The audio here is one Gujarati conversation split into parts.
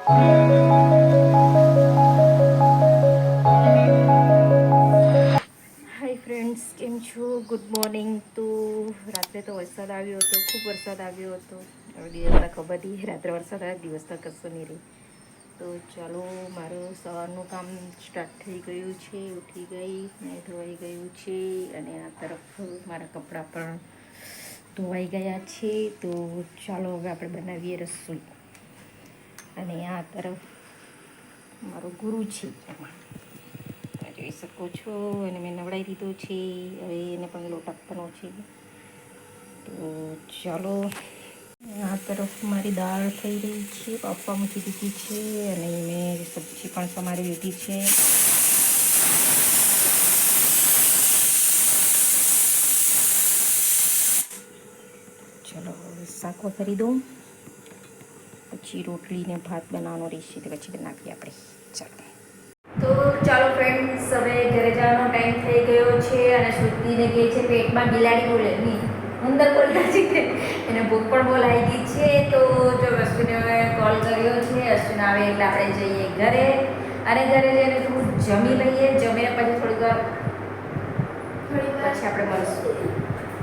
હાય ફ્રેન્ડ્સ, કેમ છો? Good morning. તો રાત્રે તો વરસાદ આવ્યો હતો, ખૂબ વરસાદ આવ્યો હતો. હવે દિવસ તો ખબર નહીં, રાત્રે વરસાદ આવ્યો, દિવસ તો કશું નહીં રહી. તો ચાલો, મારું સવારનું કામ સ્ટાર્ટ થઈ ગયું છે. ઉઠી ગઈ, મેં ધોવાઈ ગયું છે અને આ તરફ મારા કપડાં પણ ધોવાઈ ગયા છે. તો ચાલો હવે આપણે બનાવીએ રસોઈ. અને આ તરફ મારો ગુરુ છે, એમાં જોઈ શકો છો. અને મેં નવડાવી દીધો છે, હવે એને પણ લોટ આપવાનો છે. તો ચાલો, આ તરફ મારી દાળ થઈ રહી છે, બાફવા મૂકી દીધી છે અને મેં સબ્જી પણ સમારી લીધી છે. ચલો શાક કરી દઉં, પછી રોટલીને ભાત બનાવવાનો રહેશે, તો પછી બનાવીએ આપણે. ચાલો, તો ચાલો ફ્રેન્ડ્સ, હવે ઘરે જવાનો ટાઈમ થઈ ગયો છે અને શ્રુતિને કહે છે પેટમાં બિલાડી બોલે નહીં, ઉંદર બોલતા છે. એને ભૂખ પણ બહુ લાગી છે. તો જો અશ્વિને કોલ કર્યો છે, અશ્વિન આવે એટલે આપણે જઈએ ઘરે, અને ઘરે જઈને થોડું જમી લઈએ. જમીને પછી થોડીક વાર પછી આપણે મળશું.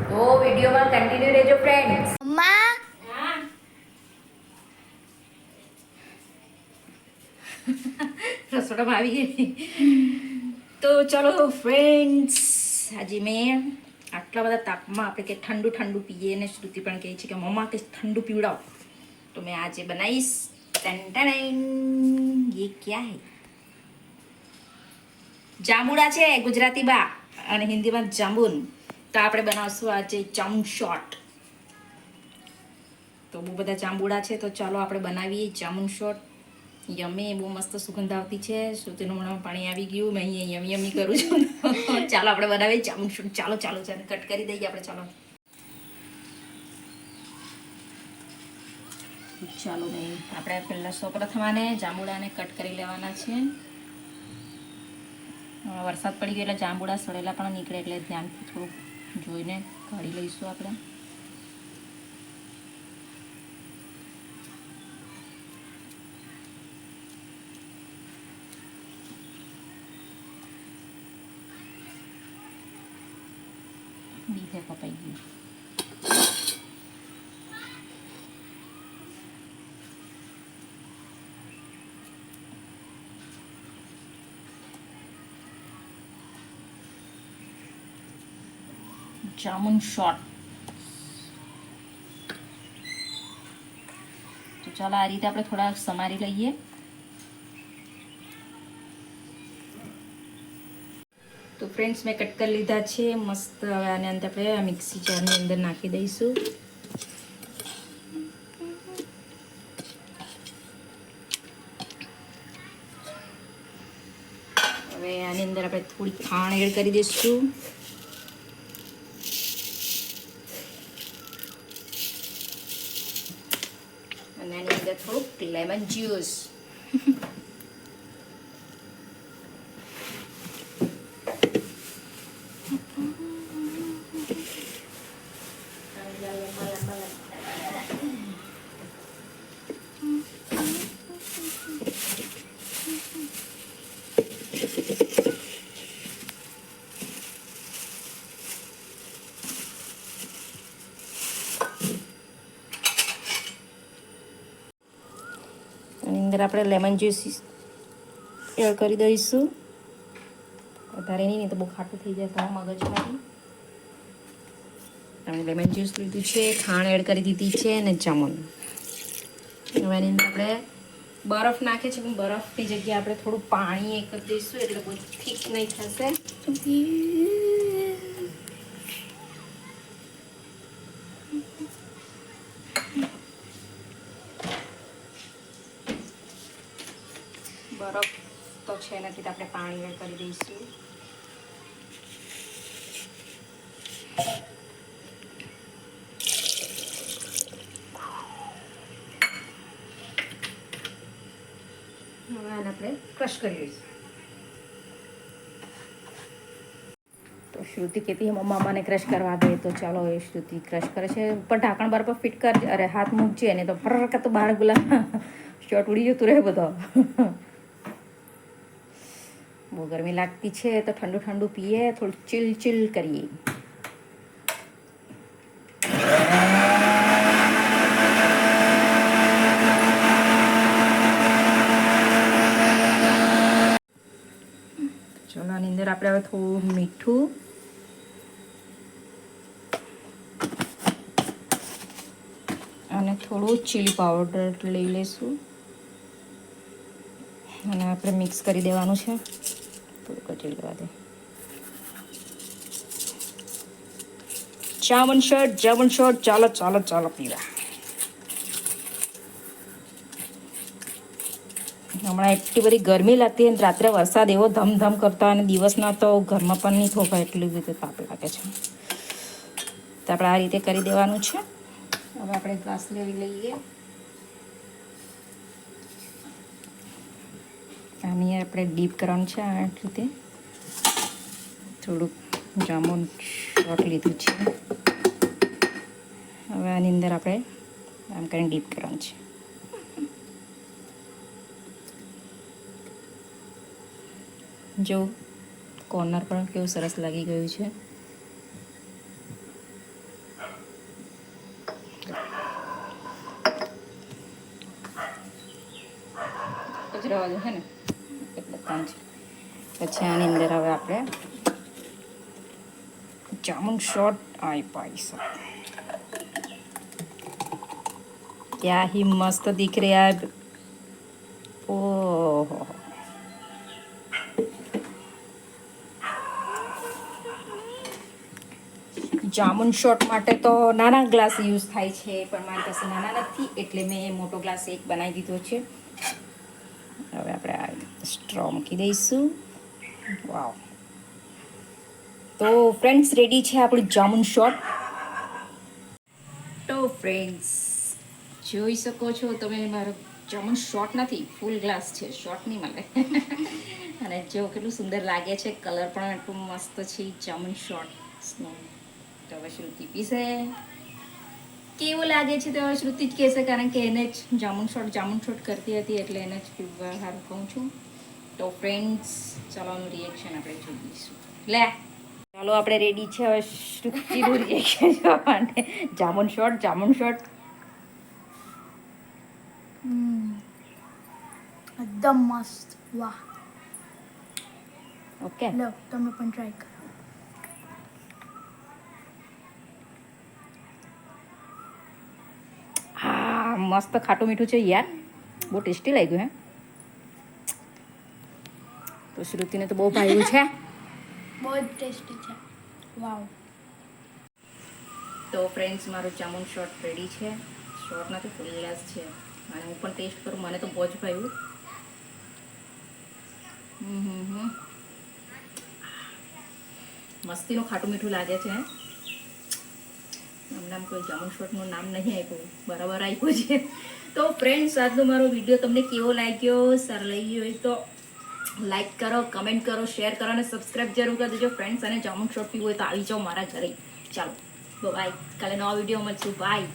તો વિડીયોમાં કન્ટિન્યુ રહેજો ફ્રેન્ડ્સ. રસોડામાં આવી ગઈ. તો ચાલો ફ્રેન્ડ્સ, આજે મેં આટલા બધા તાપમાં આપણે કે ઠંડુ ઠંડુ પીએ, ને શ્રુતિ પણ કહે છે કે મમ્મા કે ઠંડુ પીવડાવો. તો મેં આજે બનાવીશ ये क्या है, જાંબુડા છે ગુજરાતી બા અને હિન્દીમાં જાંબુન. તો આપણે બનાવશું આજે જામુન શોટ. તો બહુ બધા જાંબુડા છે, તો ચાલો આપણે બનાવીએ જામુન શોટ. યમી, બહુ મસ્ત સુગંધ આવતી છે. શ્રુતિનું મોઢામાં પાણી આવી ગયું, મેં અહીંયા યમી યમી કરું છું. ચાલો આપણે બનાવીએ જામુન શોટ. ચાલો ચાલો ચાલો, કટ કરી દઈએ આપણે. ચાલો નહીં, આપણે પહેલાં સૌપ્રથમ આને જાંબુડાને કટ કરી લેવાના છે. વરસાદ પડી ગયો એટલે જાંબુડા સડેલા પણ નીકળે, એટલે ધ્યાનથી થોડુંક જોઈને કાઢી લઈશું આપણે. બીજે કપાઈ ગયું. જામુન શોટ. તો ચાલો, આ રીતે આપણે થોડા સમારી લઈએ. તો ફ્રેન્ડ્સ, મેં કટ કરી લીધા છે મસ્ત. હવે આને અંદર આપણે મિક્સી જારની અંદર નાખી દઈશું. હવે આની અંદર આપણે થોડી ખાંડ એડ કરી દઈશું. અને આની અંદર થોડુંક લેમન જ્યુસ. અંદર આપણે લેમન જ્યુસ એડ કરી દઈશું. વધારે નહીં તો બહુ ખાટું થઈ જાય તો મગજમાંથી. આપણે લેમન જ્યુસ લીધું છે, ખાંડ એડ કરી દીધી છે અને જામુન. હવે એની અંદર આપણે બરફ નાખે છે, પણ બરફની જગ્યાએ આપણે થોડું પાણી એ કરી દઈશું, એટલે બહુ ઠીક નહીં થશે. બરફ તો છે નથી, તો આપણે પાણી એડ કરી દઈશું. હવે આને આપણે ક્રશ કરી લઈશું. તો શ્રુતિ કહેતી મમ્મા મને ક્રશ કરવા દે. તો ચાલો, એ શ્રુતિ ક્રશ કરે છે. ઉપર ઢાંકણ બરાબર ફિટ કર, અરે હાથ મૂકજે, અને તો ફરક તો બહાર શોર્ટ ઉડી જતું રહે બધો. બહુ ગરમી લાગતી છે તો ઠંડુ ઠંડુ પીએ, થોડું ચીલ ચીલ કરીએ. ચલો આની અંદર આપણે હવે થોડું મીઠું અને થોડું ચીલી પાવડર લઈ લઈશું અને આપણે મિક્સ કરી દેવાનું છે. થોડુંક જ લેવા દે. જામન શોટ ચાલો ચાલો ચાલો પીવા. હમણાં એટલી બધી ગરમી લાગતી અને રાત્રે વરસાદ એવો ધમધમ કરતા અને દિવસના તો ઘરમાં પણ નહીં થોભાય એટલી બધી તાપ લાગે છે. તો આપણે આ રીતે કરી દેવાનું છે. હવે આપણે ગ્લાસ લઈએ. આની આપણે ડીપ કરવાનું છે આ રીતે. થોડુંક જામુન શોટ લીધું છે. હવે આની અંદર આપણે આમ કરીને ડીપ કરવાનું છે. જો કોર્નર પણ કેવું સરસ લાગી ગયું છે. કચરાવાળું છે ને એટલે કામ છે. પછી આની અંદર હવે આપણે જામુન શોટ પાઈશું. क्या ही मस्त दिख रहा है. ओहो જામુન શોટ માટે તો નાના ગ્લાસ યુઝ થાય છે, પણ મારી પાસે નાના નથી એટલે મેં મોટો ગ્લાસ એક બનાવી દીધો છે. હવે આપણે આ સ્ટ્રો મૂકી દઈશું. વાવ. તો ફ્રેન્ડ્સ રેડી છે આપણું જામુન શોટ. તો ફ્રેન્ડ્સ જોઈ શકો છો તમે, મારો જામુન શોટ નથી, ફૂલ ગ્લાસ છે, શોટ નહીં મળે. અને જો કેટલું સુંદર લાગે છે, કલર પણ એટલું મસ્ત છે જામુન શોટનો. તો હવે શ્રુતિ પીશે. કેવું લાગે છે તો હવે શ્રુતિ જ કહેશે, કારણ કે એને જ જામુન શોટ કરતી હતી એટલે એને જ પીવા સારું કહું છું. તો ફ્રેન્ડ્સ ચાલો આનું રિએક્શન આપણે જોઈશું. લે ચાલો આપણે રેડી છે હવે શ્રુતિનું રિએક્શન જોવા માટે. જામુન શોટ એકદમ મસ્ત. વાહ. ઓકે લો તમે પણ ટ્રાય કરો. હા મસ્ત ખાટું મીઠું છે યાર, બહુ ટેસ્ટી લાગ્યું. હે તો શ્રુતિને તો બહુ ભાવ્યું છે. બહુ જ ટેસ્ટી છે. વાવ. તો ફ્રેન્ડ્સ મારું જામુન શોટ રેડી છે. શોટ નથી, ફૂલ ગ્લાસ છે અને હું પણ ટેસ્ટ કરું. મને તો બહુ જ ભાવ્યું. મસ્તીનું ખાટું મીઠું લાગે છે. નામ કોઈ જામુન શોટનું નામ નહીં આપ્યું, બરાબર આપ્યું છે. તો ફ્રેન્ડ્સ આજનો મારો વિડીયો તમને કેવો લાગ્યો, સારો લાગ્યો હોય તો લાઈક કરો, કમેન્ટ કરો, શેર કરો અને સબસ્ક્રાઈબ જરૂર કરી દેજો ફ્રેન્ડ્સ. અને જામુન શોટ પીવું હોય તો આવી જાઓ મારા ઘરે. ચાલો બાય, કાલે નવા વિડીયો મળશું. બાય.